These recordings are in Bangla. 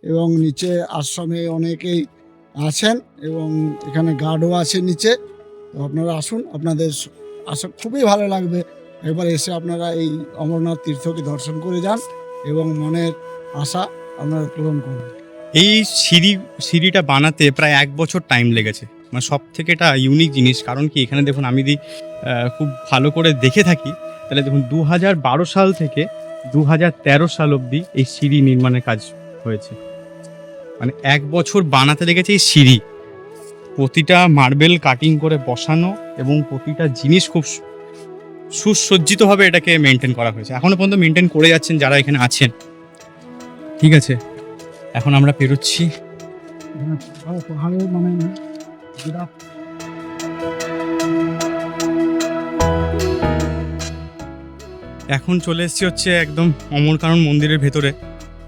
এবং নিচে আশ্রমে অনেকেই আছেন এবং এখানে গার্ডও আছে নিচে। তো আপনারা আসুন, আপনাদের আসা খুবই ভালো লাগবে। একবার এসে আপনারা এই অমরনাথ তীর্থকে দর্শন করে যান এবং মনের আশা আপনারা পূরণ করুন। এই সিঁড়িটা বানাতে প্রায় 1 বছর টাইম লেগেছে। মানে সব থেকে এটা ইউনিক জিনিস। কারণ কি, এখানে দেখুন আমি যদি খুব ভালো করে দেখে থাকি, তাহলে দেখুন 2012 সাল থেকে 2013 সাল অবধি এই সিঁড়ি নির্মাণের কাজ হয়েছে। মানে 1 বছর বানাতে লেগেছে এই সিঁড়ি। প্রতিটা মার্বেল কাটিং করে বসানো এবং প্রতিটা জিনিস খুব সুসজ্জিতভাবে এটাকে মেনটেন করা হয়েছে। এখনো পর্যন্ত মেনটেন করে যাচ্ছেন যারা এখানে আছেন। ঠিক আছে, এখন আমরা পেরোচ্ছি। পাহাড়ের মানে বিরাট এখন চলে এসেছি হচ্ছে একদম অমরকানন মন্দিরের ভেতরে।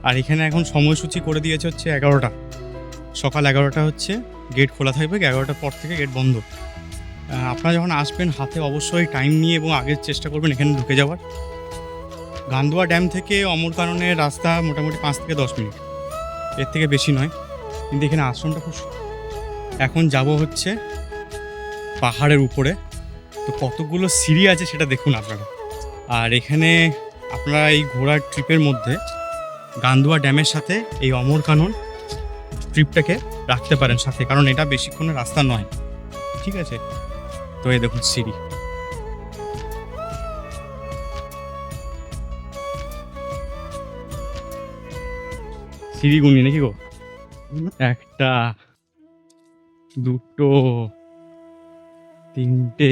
আর এখানে এখন সময়সূচি করে দিয়েছে হচ্ছে 11টা, সকাল 11টা হচ্ছে গেট খোলা থাকবে, 11টার পর থেকে গেট বন্ধ। আপনারা যখন আসবেন হাতে অবশ্যই টাইম নিয়ে এবং আগের চেষ্টা করবেন এখানে ঢুকে যাওয়ার। গান্দুয়া ড্যাম থেকে অমরকাননের রাস্তা মোটামুটি 5 থেকে 10 মিনিট, এর থেকে বেশি নয়। কিন্তু এখানে আশ্রমটা খুব এখন যাব হচ্ছে পাহাড়ের উপরে। তো কতগুলো সিঁড়ি আছে সেটা দেখুন আপনারা। আর এখানে আপনারা এই ঘোড়ার ট্রিপের মধ্যে গান্দুয়া ড্যামের সাথে এই অমরকানন ট্রিপটাকে রাখতে পারেন সাথে, কারণ এটা বেশিক্ষণের রাস্তা নয়। ঠিক আছে, তো এই দেখুন সিঁড়ি। সিঁড়ি গুনি নাকি গো? 1টা 2টো 3টে।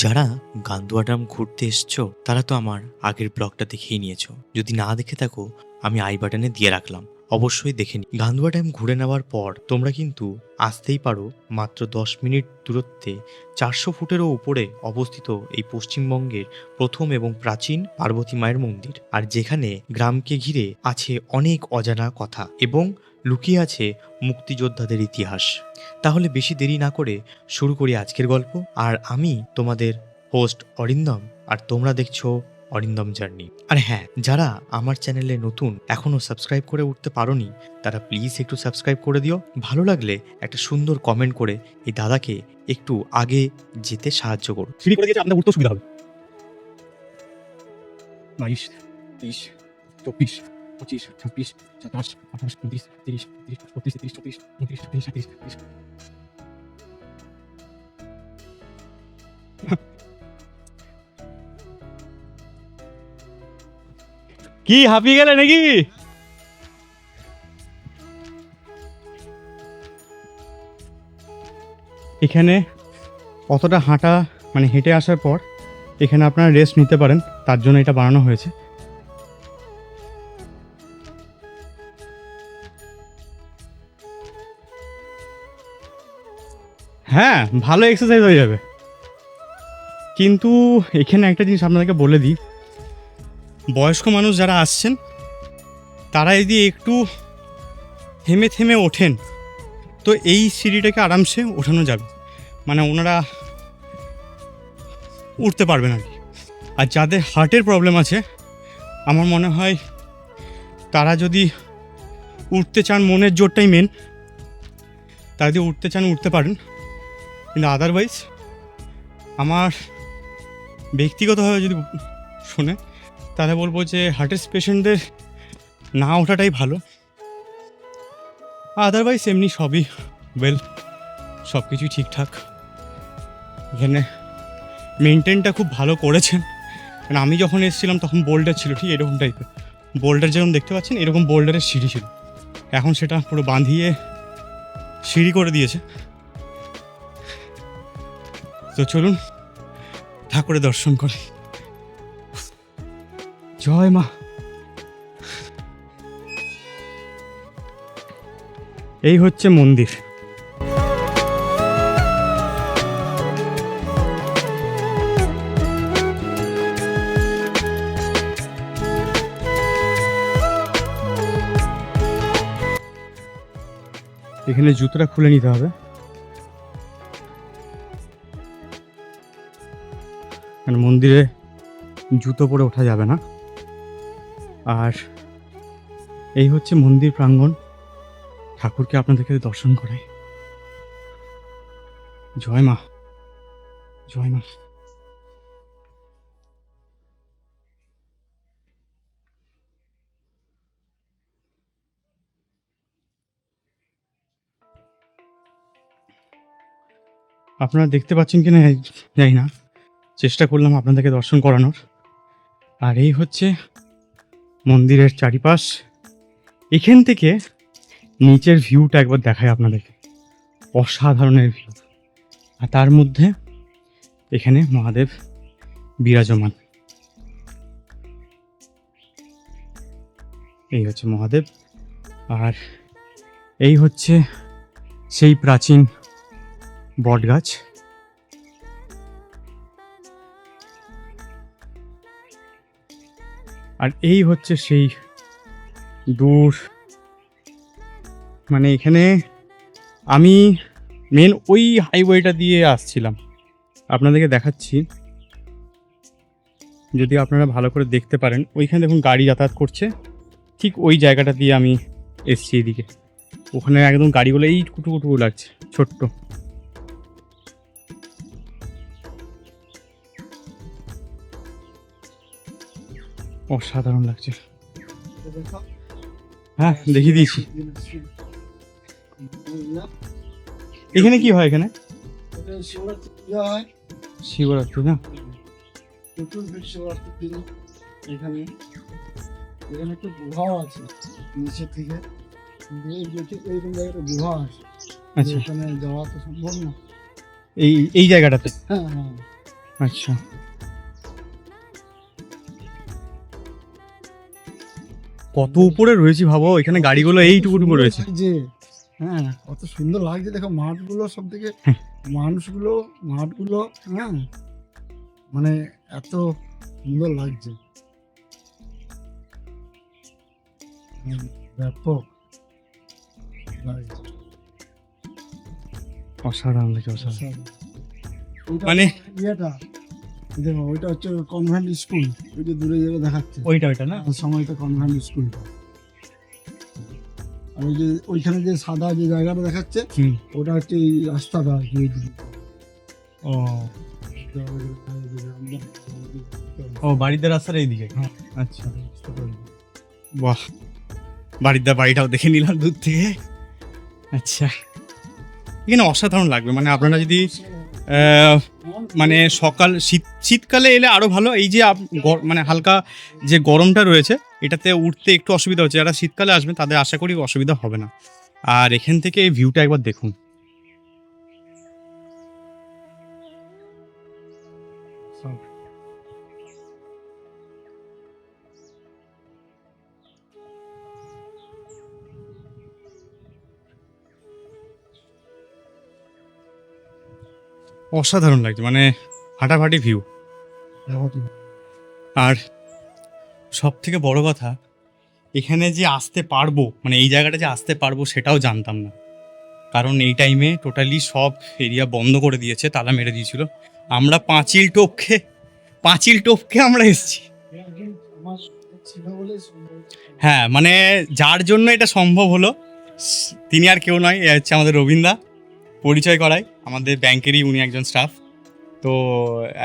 যারা গান্দুয়া ড্যাম ঘুরতে এসছো তারা তো আমার আগের ব্লগটা দেখেই নিয়েছো। যদি না দেখে থাকো আমি আই বাটনে দিয়ে রাখলাম, অবশ্যই দেখে নি। গান্দুয়া ড্যাম ঘুরে নেওয়ার পর তোমরা কিন্তু আসতেই পারো মাত্র 10 মিনিট দূরত্বে 400 ফুটেরও উপরে অবস্থিত এই পশ্চিমবঙ্গের প্রথম এবং প্রাচীন পার্বতী মায়ের মন্দির, আর যেখানে গ্রামকে ঘিরে আছে অনেক অজানা কথা এবং লুকিয়ে আছে মুক্তিযোদ্ধাদের ইতিহাস। তাহলে বেশি দেরি না করে শুরু করি আজকের গল্প। আর আমি তোমাদের হোস্ট অরিন্দম, আর তোমরা দেখছো অরিন্দম জার্নি। আর হ্যাঁ, যারা আমার চ্যানেলে নতুন এখনো সাবস্ক্রাইব করে উঠতে পারোনি তারা প্লিজ একটু সাবস্ক্রাইব করে দিও। ভালো লাগলে একটা সুন্দর কমেন্ট করে এই দাদাকে একটু আগে যেতে সাহায্য করো। সিঁড়ি করে দিয়েছে, আপনার উঠতেও সুবিধা হবে। 22 23 24 25 26 27 28 29 30 31 32 33 34 35 36 37 কি হাঁপিয়ে গেলে নাকি? এখানে অতটা হাঁটা মানে হেঁটে আসার পর এখানে আপনারা রেস্ট নিতে পারেন, তার জন্য এটা বানানো হয়েছে। হ্যাঁ, ভালো এক্সারসাইজ হয়ে যাবে। কিন্তু এখানে একটা জিনিস আপনাদেরকে বলে দিই, বয়স্ক মানুষ যারা আসছেন তারা যদি একটু থেমে থেমে ওঠেন তো এই সিঁড়িটাকে আরামসে ওঠানো যাবে, মানে ওনারা উঠতে পারবেন আর কি। আর যাদের হার্টের প্রবলেম আছে আমার মনে হয় তারা যদি উঠতে চান, মনের জোরটাই মেন, তারা যদি উঠতে চান উঠতে পারেন। কিন্তু আদারওয়াইজ আমার ব্যক্তিগতভাবে যদি শোনে তাহলে বলবো যে হার্টের পেশেন্টদের না ওঠাটাই ভালো। আদারওয়াইজ এমনি সবই ওয়েল, সব কিছুই ঠিকঠাক। এখানে মেনটেনটা খুব ভালো করেছেন। কারণ আমি যখন এসেছিলাম তখন বোল্ডার ছিল, ঠিক এরকম টাইপের বোল্ডার যেরকম দেখতে পাচ্ছেন, এরকম বোল্ডারের সিঁড়ি ছিল। এখন সেটা পুরো বাঁধিয়ে সিঁড়ি করে দিয়েছে। তো চলুন ঠাকুরের দর্শন করে। জয় মা। এই হচ্ছে মন্দির। এখানে জুতোটা খুলে নিতে হবে, কারণ মন্দিরে জুতো পরে ওঠা যাবে না। আর এই হচ্ছে মন্দির প্রাঙ্গণ। ঠাকুরকে আপনাদেরকে দর্শন করাই। জয় মা, জয় মা। আপনারা দেখতে পাচ্ছেন কিনা জানি না, চেষ্টা করলাম আপনাদেরকে দর্শন করানোর। আর এই হচ্ছে মন্দিরের চারিপাশ। এখান থেকে নিচের ভিউটা একবার দেখায় আপনাদেরকে, অসাধারণের ভিউ। আর তার মধ্যে এখানে মহাদেব বিরাজমান। এই হচ্ছে মহাদেব। আর এই হচ্ছে সেই প্রাচীন বটগাছ। আর এই হচ্ছে সেই দূর, মানে এখানে আমি মেন ওই হাইওয়েটা দিয়ে আসছিলাম, আপনাদেরকে দেখাচ্ছি যদি আপনারা ভালো করে দেখতে পারেন। ওইখানে দেখুন গাড়ি যাতায়াত করছে, ঠিক ওই জায়গাটা দিয়ে আমি এসছি এদিকে। ওখানে একদম গাড়িগুলো এই কুটু লাগছে, ছোট্ট। অসাধারণ লাগছে। হ্যাঁ, দেখিয়ে দিয়েছি। এখানে কি হয়? এখানে শিবরাত্রি না? এখানে একটু গুহাও আছে নিচের থেকে, এইরকম জায়গাটা গুহা আছে। আচ্ছা, এখানে যাওয়া তো সম্ভব না এই জায়গাটাতে। হ্যাঁ হ্যাঁ। আচ্ছা, কত উপরে রয়েছি ভাবো। এখানে গাড়িগুলো এইটুকু রয়েছে। যে হ্যাঁ, কত সুন্দর লাগছে দেখো মাঠগুলো, সব থেকে মাঠগুলো, হ্যাঁ মানে এত সুন্দর লাগছে, ব্যাপক লাগছে, অসাধারণ লাগছে, অসাধারণ। ওইটা মানে ইয়েটা দেখো, ওইটা হচ্ছে কনভেন্ট স্কুল, ওই যে দূরে যাবে দেখাচ্ছে, ওইটা না? সময়টা কনভেন্ট স্কুলটা। আর ওই যে ওইখানে যে সাদা যে জায়গাটা দেখাচ্ছে, ওটা হচ্ছে এই রাস্তাটা আর কি। ও ও, বাড়িতে রাস্তার এইদিকে। আচ্ছা, বাহ, বাড়িটাও দেখে নিলাম দূর থেকে। আচ্ছা, এখানে অসাধারণ লাগবে। মানে আপনারা যদি মানে শীতকালে এলে আরো ভালো। এই যে মানে হালকা যে গরমটা রয়েছে, এটাতে উঠতে একটু অসুবিধা হচ্ছে। যারা শীতকালে আসবেন তাদের আশা করি অসুবিধা হবে না। আর এখান থেকে এই ভিউটা একবার দেখুন। অসাধারণ লাগছে, মানে ফাটাফাটি ভিউ। আর সব থেকে বড় কথা, এখানে যে আসতে পারবো, মানে এই জায়গাটা যে আসতে পারবো সেটাও জানতাম না। কারণ এই টাইমে টোটালি সব এরিয়া বন্ধ করে দিয়েছে, তালা মেরে দিয়েছিল। আমরা পাঁচিল টপকে আমরা এসেছি। হ্যাঁ, মানে যার জন্য এটা সম্ভব হলো তিনি আর কেউ নয়, এ হচ্ছে আমাদের রবীন্দা। পরিচয় করাই, আমাদের ব্যাংকেরই উনি একজন স্টাফ। তো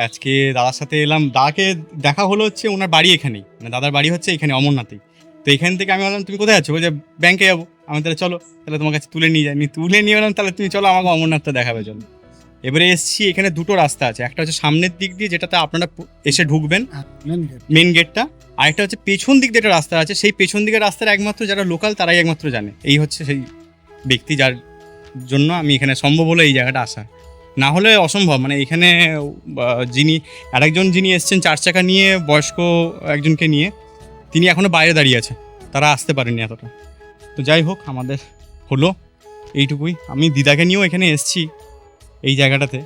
আজকে দাদার সাথে এলাম, দাদাকে দেখা হলো হচ্ছে ওনার বাড়ি এখানেই, মানে দাদার বাড়ি হচ্ছে এখানে অমরনাথেই। তো এখান থেকে আমি বললাম তুমি কোথায় যাচ্ছো? বলছে ব্যাংকে যাবো। আমি তাহলে চলো, তাহলে তোমার কাছে তুলে নিয়ে যাই। তুলে নিয়ে এলাম, তাহলে তুমি চলো আমাকে অমরনাথটা দেখাবে চলো। এবারে এসছি, এখানে দুটো রাস্তা আছে। একটা হচ্ছে সামনের দিক দিয়ে, যেটাতে আপনারা এসে ঢুকবেন মেন গেটটা। আরেকটা হচ্ছে পেছন দিক দিয়ে একটা রাস্তা আছে। সেই পেছন দিকের রাস্তার একমাত্র যারা লোকাল তারাই একমাত্র জানে। এই হচ্ছে সেই ব্যক্তি যার জন্য আমি এখানে সম্ভব হলো এই জায়গাটা আসা, না হলে অসম্ভব। মানে এখানে যিনি এসছেন 4 চাকা নিয়ে, বয়স্ক একজনকে নিয়ে, তিনি এখনও বাইরে দাঁড়িয়ে আছে, তারা আসতে পারেননি এতটা। তো যাই হোক, আমাদের হলো এইটুকুই। আমি দিদাকে নিয়েও এখানে এসছি এই জায়গাটাতে,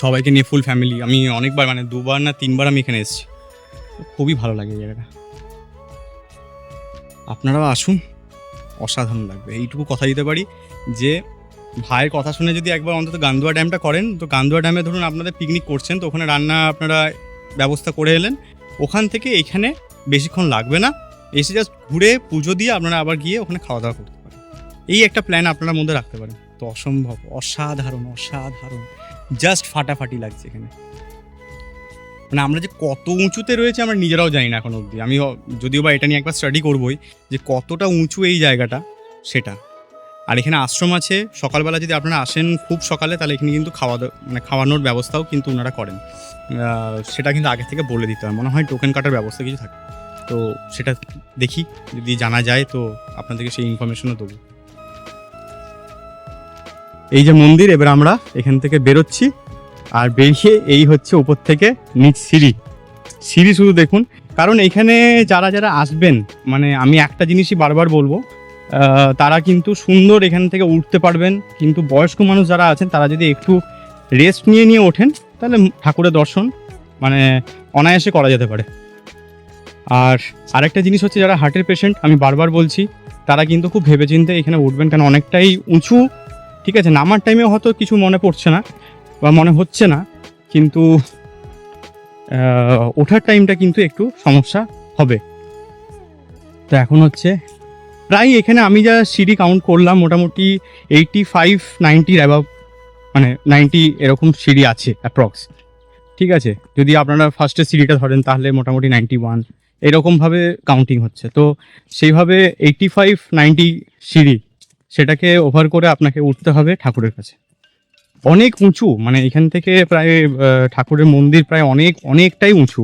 সবাইকে নিয়ে ফুল ফ্যামিলি। আমি অনেকবার, মানে 2বার না 3বার আমি এখানে এসেছি। খুবই ভালো লাগে এই জায়গাটা। আপনারাও আসুন, অসাধারণ লাগবে। এইটুকু কথা দিতে পারি যে ভাইয়ের কথা শুনে যদি একবার অন্তত গান্দুয়া ড্যামটা করেন, তো গান্দুয়া ড্যামে ধরুন আপনাদের পিকনিক করছেন, তো ওখানে রান্না আপনারা ব্যবস্থা করে এলেন। ওখান থেকে এখানে বেশিক্ষণ লাগবে না, এসে জাস্ট ঘুরে পুজো দিয়ে আপনারা আবার গিয়ে ওখানে খাওয়া দাওয়া করতে পারেন। এই একটা প্ল্যান আপনারা মধ্যে রাখতে পারেন। তো অসম্ভব, অসাধারণ অসাধারণ, জাস্ট ফাটাফাটি লাগছে এখানে। মানে আমরা যে কত উঁচুতে রয়েছে আমরা নিজেরাও জানি না এখন অবধি। আমি যদিও বা এটা নিয়ে একবার স্টাডি করবোই যে কতটা উঁচু এই জায়গাটা সেটা। আর এখানে আশ্রম আছে, সকালবেলা যদি আপনারা আসেন খুব সকালে তাহলে এখানে কিন্তু খাওয়ানোর ব্যবস্থাও কিন্তু ওনারা করেন। সেটা কিন্তু আগে থেকে বলে দিতে হয়, মনে হয় টোকেন কাটার ব্যবস্থা কিছু থাকে। তো সেটা দেখি যদি জানা যায় তো আপনাদেরকে সেই ইনফরমেশনও দেবো। এই যে মন্দির, এবার আমরা এখান থেকে বেরোচ্ছি। আর বেরিয়ে এই হচ্ছে উপর থেকে নিচ সিঁড়ি শুধু দেখুন। কারণ এখানে যারা যারা আসবেন, মানে আমি একটা জিনিসই বারবার বলবো, তারা কিন্তু সুন্দর এখান থেকে উঠতে পারবেন। কিন্তু বয়স্ক মানুষ যারা আছেন তারা যদি একটু রেস্ট নিয়ে ওঠেন তাহলে ঠাকুরের দর্শন মানে অনায়াসে করা যেতে পারে। আর আরেকটা জিনিস হচ্ছে, যারা হার্টের পেশেন্ট, আমি বারবার বলছি, তারা কিন্তু খুব ভেবেচিন্তে এখানে উঠবেন, কারণ অনেকটাই উঁচু। ঠিক আছে, নামার টাইমে হয়তো কিছু মনে পড়ছে না বা মনে হচ্ছে না, কিন্তু ওঠার টাইমটা কিন্তু একটু সমস্যা হবে। তো এখন হচ্ছে প্রায় এখানে আমি যা সিঁড়ি কাউন্ট করলাম মোটামুটি 85-90 অ্যাবাভ, মানে 90 এরকম সিঁড়ি আছে অ্যাপ্রক্স। ঠিক আছে, যদি আপনারা ফার্স্টের সিঁড়িটা ধরেন তাহলে মোটামুটি 91 এরকমভাবে কাউন্টিং হচ্ছে। তো সেইভাবে 85-90 সিঁড়ি, সেটাকে ওভার করে আপনাকে উঠতে হবে ঠাকুরের কাছে। অনেক উঁচু, মানে এখান থেকে প্রায় ঠাকুরের মন্দির প্রায় অনেকটাই উঁচু।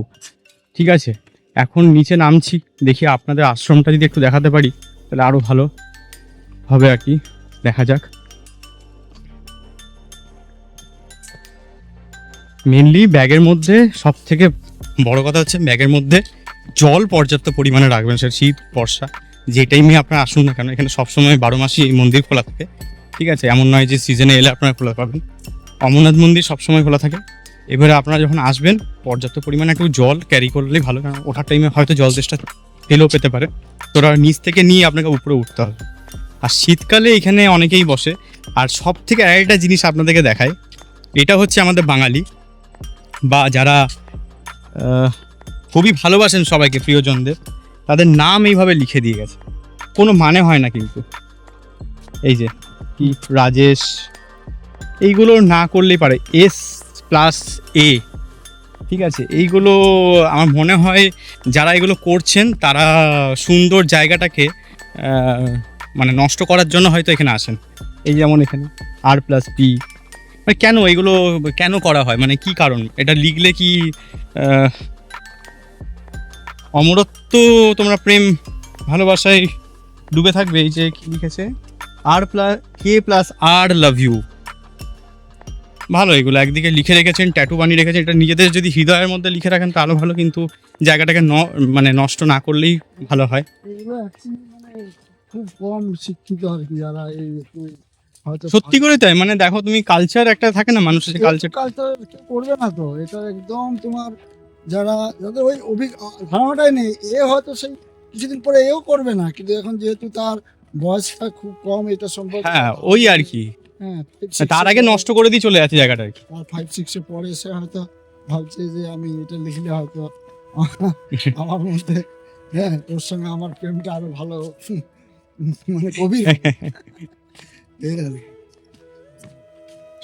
ঠিক আছে, এখন নিচে নামছি, দেখি আপনাদের আশ্রমটা যদি একটু দেখাতে পারি তাহলে আরও ভালো হবে আর কি। দেখা যাক। মেনলি ব্যাগের মধ্যে সব থেকে বড় কথা হচ্ছে ব্যাগের মধ্যে জল পর্যাপ্ত পরিমাণে রাখবেন। সেটা শীত বর্ষা যে টাইমে আপনারা আসুন না কেন, এখানে সবসময় 12 মাসই এই মন্দির খোলা থাকে। ঠিক আছে, এমন নয় যে সিজনে এলে আপনারা খোলা পাবেন। অমরনাথ মন্দির সবসময় খোলা থাকে। এবারে আপনারা যখন আসবেন পর্যাপ্ত পরিমাণে একটু জল ক্যারি করলেই ভালো, কারণ ওঠার টাইমে হয়তো জল চেষ্টা তেলও পেতে পারে। তোরা নিচ থেকে নিয়ে আপনাকে উপরে উঠতে হবে। আর শীতকালে এখানে অনেকেই বসে। আর সব থেকে আরেকটা জিনিস আপনাদেরকে দেখায়, এটা হচ্ছে আমাদের বাঙালি বা যারা খুবই ভালোবাসেন সবাইকে, প্রিয়জনদের, তাদের নাম এইভাবে লিখে দিয়ে গেছে। কোনো মানে হয় না কিন্তু। এই যে কি রাজেশ, এইগুলো না করলেই পারে, S+A। ঠিক আছে, এইগুলো আমার মনে হয় যারা এগুলো করছেন তারা সুন্দর জায়গাটাকে মানে নষ্ট করার জন্য হয়তো এখানে আসেন। এই যেমন এখানে R+P, মানে কেন এগুলো কেন করা হয়, মানে কি কারণ? এটা লিখলে কি অমরত্ব, তোমরা প্রেম ভালোবাসায় ডুবে থাকবে? এই যে কি লিখেছে, R+K+R লাভ ইউ। ভালো, এগুলো একদিকে লিখে রেখেছেন, ট্যাটু বানিয়ে রেখেছেন। এটা নিজেদের যদি হৃদয়ের মধ্যে লিখে রাখেন তাহলে ভালো, কিন্তু জায়গাটাকে মানে নষ্ট না করলেই ভালো হয়। এগুলো actually মানে খুব কম শিক্ষিত আর কি, যারা এই একটু হয়তো সত্যি করে তাই, মানে দেখো তুমি কালচার একটা থাকে না, মানুষের কালচার কালচার করবে না তো, এটা একদম তোমার যাদের ওই ধারণাটাই নেই, এ হয়তো সেই কিছুদিন পরে এও করবে না, কিন্তু এখন যেহেতু তার বয়সটা খুব কম, এটা সম্পর্কে হ্যাঁ ওই আর কি, হ্যাঁ তার আগে নষ্ট করে দিয়ে চলে যাচ্ছে জায়গাটা আর কি। আর 5-6 পরে এসে হয়তো ভাবছে যে আমি এটা লিখলে হয়তো আমার মধ্যে, হ্যাঁ তোর সঙ্গে আমার প্রেমটা আরো ভালো মানে কবি।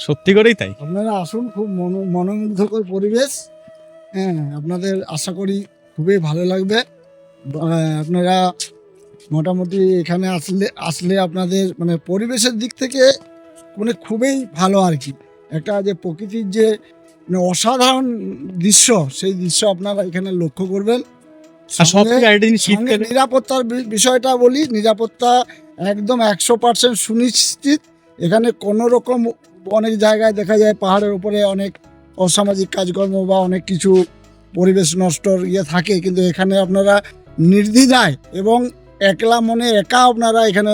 সত্যি করেই তাই। আপনারা আসুন, খুব মনোমুগ্ধকর পরিবেশ। হ্যাঁ, আপনাদের আশা করি খুবই ভালো লাগবে। আপনারা মোটামুটি এখানে আসলে আপনাদের মানে পরিবেশের দিক থেকে মানে খুবই ভালো আর কি। একটা যে প্রকৃতির যে মানে অসাধারণ দৃশ্য, সেই দৃশ্য আপনারা এখানে লক্ষ্য করবেন। আর সব থেকে আরেকটা জিনিস, সঙ্গে শীতকালে নিরাপত্তার বিষয়টা বলি, নিরাপত্তা একদম 100% সুনিশ্চিত। এখানে কোনো রকম, অনেক জায়গায় দেখা যায় পাহাড়ের উপরে অনেক অসামাজিক কাজকর্ম বা অনেক কিছু পরিবেশ নষ্টর থাকে, কিন্তু এখানে আপনারা নির্দ্বিধায় এবং একলা মনে একা আপনারা এখানে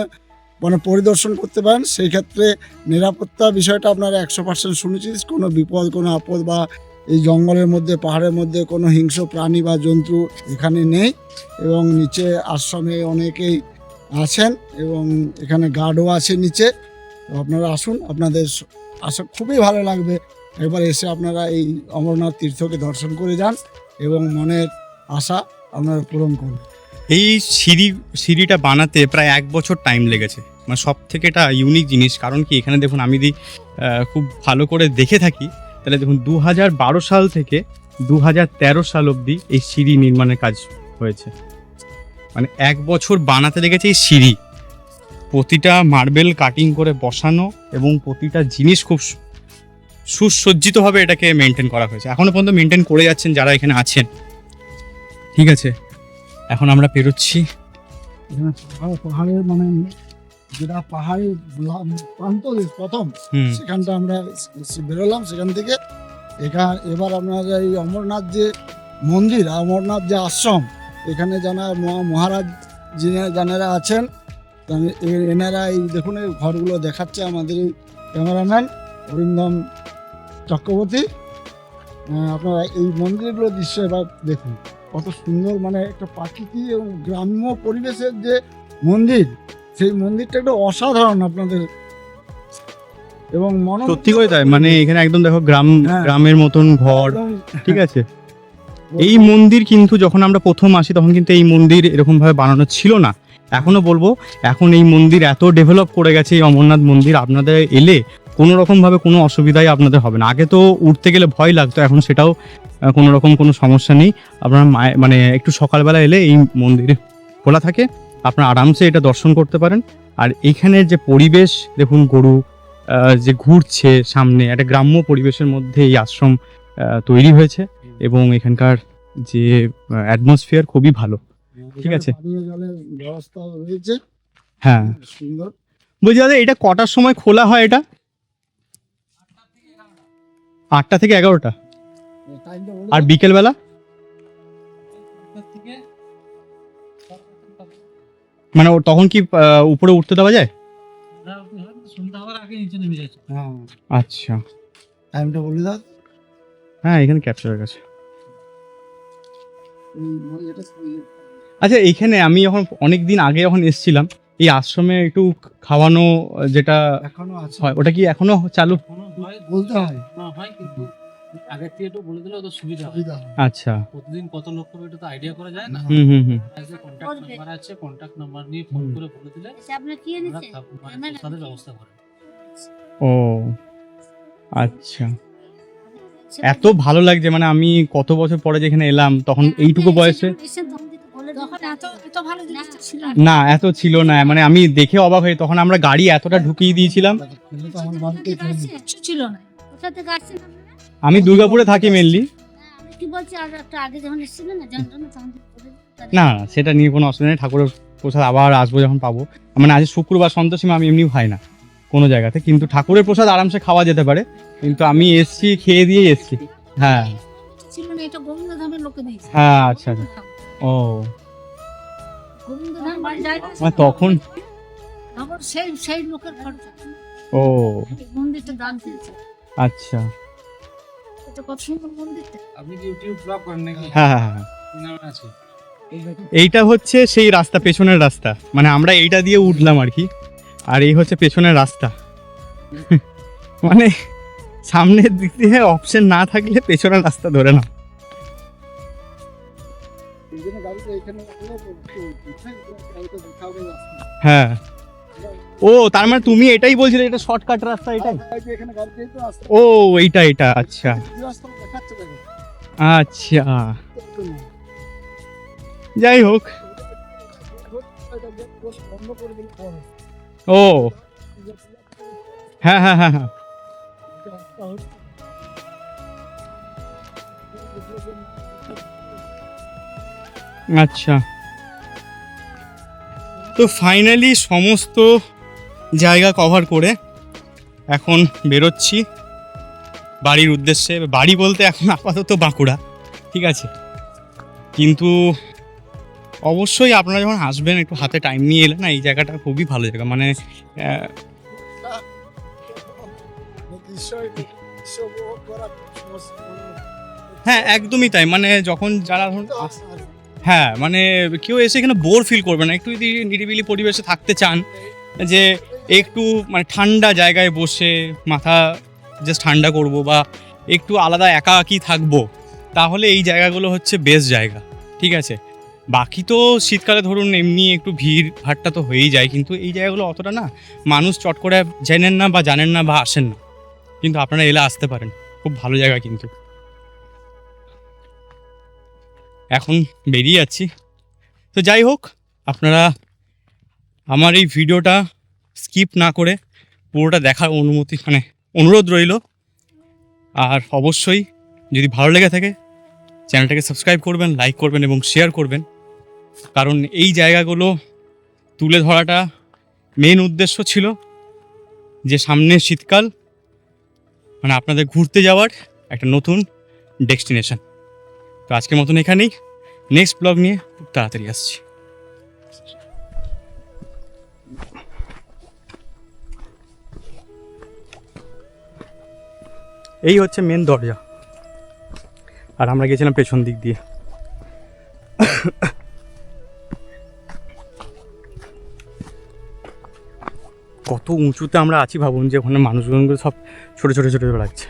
মানে পরিদর্শন করতে পারেন। সেই ক্ষেত্রে নিরাপত্তা বিষয়টা আপনারা 100% সুনিশ্চিত। কোনো বিপদ, কোনো আপদ বা এই জঙ্গলের মধ্যে, পাহাড়ের মধ্যে কোনো হিংস্র প্রাণী বা জন্তু এখানে নেই। এবং নিচে আশ্রমে অনেকেই আছেন এবং এখানে গার্ডও আছে নিচে। তো আপনারা আসুন, আপনাদের আশা খুবই ভালো লাগবে। একবার এসে আপনারা এই অমরনাথ তীর্থকে দর্শন করে যান এবং মনের আশা আপনারা পূরণ করুন। এই সিঁড়িটা বানাতে প্রায় 1 বছর টাইম লেগেছে। মানে সব থেকে এটা ইউনিক জিনিস, কারণ কি এখানে দেখুন, আমি যদি খুব ভালো করে দেখে থাকি তাহলে দেখুন 2012 সাল থেকে 2013 সাল অবধি এই সিঁড়ি নির্মাণের কাজ হয়েছে। মানে 1 বছর বানাতে লেগেছে এই সিঁড়ি। প্রতিটা মার্বেল কাটিং করে বসানো এবং প্রতিটা জিনিস খুব সুসজ্জিতভাবে এটাকে মেনটেন করা হয়েছে। এখনো পর্যন্ত মেনটেন করে যাচ্ছেন যারা এখানে আছেন। ঠিক আছে, এখন আমরা পেরোচ্ছি। এখানে পাহাড়ের মানে যেটা পাহাড়ের প্রান্ত প্রথম, সেখানটা আমরা বেরোলাম। সেখান থেকে এবার আপনারা এই অমরনাথ যে মন্দির, অমরনাথ যে আশ্রম, এখানে যারা মহারাজ যারা আছেন এনারা এই দেখুন এই ঘরগুলো দেখাচ্ছে আমাদের এই ক্যামেরাম্যান অরিন্দম চক্রবর্তী। আপনারা এই মন্দিরগুলো দৃশ্য এবার দেখুন কত সুন্দর, মানে একটা প্রাকৃতিক এবং গ্রাম্য পরিবেশের যে মন্দির, সেই মন্দিরটা একটা অসাধারণ আপনাদের এবং সত্যি করে তাই। মানে এখানে একদম দেখো হ্যাঁ। গ্রামের মতন ঘর। ঠিক আছে, এই মন্দির কিন্তু যখন আমরা প্রথম আসি তখন কিন্তু এই মন্দির এরকম ভাবে বানানো ছিল না। এখনো বলবো, এখন এই মন্দির এত ডেভেলপ করে গেছে, এই অমরনাথ মন্দির আপনাদের এলে কোনো রকম ভাবে কোনো অসুবিধাই আপনাদের হবে না। আগে তো উঠতে গেলে ভয় লাগতো, এখন সেটাও কোনো রকম কোনো সমস্যা নেই। আপনারা মানে একটু সকালবেলা এলে এই মন্দির খোলা থাকে, আপনারা আরামসে এটা দর্শন করতে পারেন। আর এইখানের যে পরিবেশ দেখুন, গরু যে ঘুরছে সামনে, একটা গ্রাম্য পরিবেশের মধ্যে এই আশ্রম তৈরি হয়েছে এবং এখানকার যে অ্যাটমসফিয়ার খুবই ভালো। ঠিক আছে। পানীয় জলের ব্যবস্থা রয়েছে, হ্যাঁ, সুন্দর। বলছি দাদা, এটা কটার সময় খোলা হয়? এটা 8টা থেকে 11টা। আর বিকেলবেলা? মানে তখন কি উপরে উঠতে দেওয়া যায়? হ্যাঁ, আচ্ছা, টাইমটা বলে দাও। হ্যাঁ এখানে ক্যাপচার হয়ে গেছে। আচ্ছা, এইখানে আমি যখন অনেক দিন আগে যখন এসেছিলাম, এই আশ্রমে একটু খাওয়ানো যেটা এখনো আছে, হয়, ওটা কি এখনো চালু? বলতে হয়। হয় কিন্তু আগের থেকে একটু বলে দিলে ওদের সুবিধা হয়। সুবিধা হয়। আচ্ছা, প্রতিদিন কত লোক করবে এটা তো আইডিয়া করা যায় না। হুম হুম হুম। কন্ট্যাক্ট নাম্বার আছে, কন্ট্যাক্ট নাম্বার নিয়ে ফোন করে বলে দিলে আপনার কি আমরা এনেছে মানে প্রসাদের ব্যবস্থা করে। ও আচ্ছা, এত ভালো লাগছে। মানে আমি কত বছর পরে যেখানে এলাম তখন এইটুকু বয়সে তখন এত ভালো জিনিস ছিল না, এত ছিল না। মানে আমি দেখে অবাক হয়ে, তখন আমরা গাড়ি এতটা ঢুকিয়ে দিয়েছিলাম। খেলে তো আমার বাড়িতে কিছু ছিল না। কোথা থেকে আসছেন আপনারা? আমি দুর্গাপুরে থাকি মেনলি। আমি কি বলছি, আর একটু আগে যখন এসেছিলেন না, জানতো না তখন বলে দিতেন। না না, সেটা নিয়ে কোনো অসুবিধা নেই। ঠাকুরের প্রসাদ আবার আসবো যখন পাবো। মানে আজ শুক্রবার সন্তোষীমা আমি এমনি খাই না কোনো জায়গাতে, কিন্তু ঠাকুরের প্রসাদ আরামসে খাওয়া যেতে পারে। কিন্তু আমি এসছি, খেয়ে দিয়ে এসছি। হ্যাঁ ছিল না, এটা গোবিন্দধামের লোকে দিয়েছে। হ্যাঁ, আচ্ছা আচ্ছা। ও গোবিন্দধাম বাড়ি যায় না, মানে তখন তখন সেই লোকের খরচা ও এই মন্দিরটা দান দিয়েছে। আচ্ছা, এটা কত সুন্দর মন্দিরটা। আপনি কি ইউটিউব ব্লগ করেন নাকি? হ্যাঁ হ্যাঁ হ্যাঁ। কি নাম আছে? এইটা হচ্ছে সেই রাস্তা, পেছনের রাস্তা। মানে আমরা এইটা দিয়ে উঠলাম আর কি, আর এই হচ্ছে পেছনের রাস্তা। মানে সামনের দিক দিয়ে অপশন না থাকলে পেছনের রাস্তা ধরে না। এই জন্য গাড়িটা এখানে রাখলে তো গাড়িটা দেখাবে রাস্তা। হ্যাঁ, ও তার মানে তুমি এটাই বলছিলে, এটা শর্টকাট রাস্তা এটাই? এখানে গাড়িটাই তো আসছে, ও এইটা এটা, আচ্ছা এই রাস্তা দেখাচ্ছে দেখো। আচ্ছা, যাই হোক। এটা গেট বন্ধ করে দিলে পরে ও হ্যাঁ হ্যাঁ হ্যাঁ হ্যাঁ। রাস্তা হচ্ছে। আচ্ছা, তো ফাইনালি সমস্ত জায়গা কভার করে এখন বেরোচ্ছি বাড়ির উদ্দেশ্যে। বাড়ি বলতে এখন আপাতত বাঁকুড়া, ঠিক আছে। কিন্তু অবশ্যই আপনারা যখন আসবেন একটু হাতে টাইম নিয়ে এলে না, এই জায়গাটা খুবই ভালো জায়গা। মানে দৃশ্য উপভোগ করা সমস্ত হ্যাঁ একদমই তাই। মানে যখন যারা ধরুন হ্যাঁ, মানে কেউ এসে এখানে বোর ফিল করবে না। একটু যদি নিরিবিলি পরিবেশে থাকতে চান, যে একটু মানে ঠান্ডা জায়গায় বসে মাথা জাস্ট ঠান্ডা করব বা একটু আলাদা একাকী থাকবো, তাহলে এই জায়গাগুলো হচ্ছে বেস্ট জায়গা, ঠিক আছে। বাকি তো শীতকালে ধরুন এমনি একটু ভিড় ভাট্টা তো হয়েই যায়, কিন্তু এই জায়গাগুলো অতটা না মানুষ চট করে জানেন না বা আসেন না, কিন্তু আপনারা এলে আসতে পারেন, খুব ভালো জায়গা। কিন্তু এখন বেরিয়ে যাচ্ছি। তো যাই হোক, আপনারা আমার এই ভিডিওটা স্কিপ না করে পুরোটা দেখার অনুরোধ রইল। আর অবশ্যই যদি ভালো লেগে থাকে চ্যানেলটাকে সাবস্ক্রাইব করবেন, লাইক করবেন এবং শেয়ার করবেন, কারণ এই জায়গাগুলো তুলে ধরাটা মেন উদ্দেশ্য ছিল যে সামনে শীতকাল আপনাদের ঘুরতে যাওয়ার একটা নতুন ডেস্টিনেশন। তো আজকের মতন এখানেই, নেক্সট ব্লগ নিয়ে খুব তাড়াতাড়ি আসছি। এই হচ্ছে মেন দরজা, আর আমরা গেছিলাম পেছন দিক দিয়ে। কত উঁচুতে আমরা আছি ভাবুন, যে ওখানে মানুষজনগুলো সব ছোটো ছোটো লাগছে।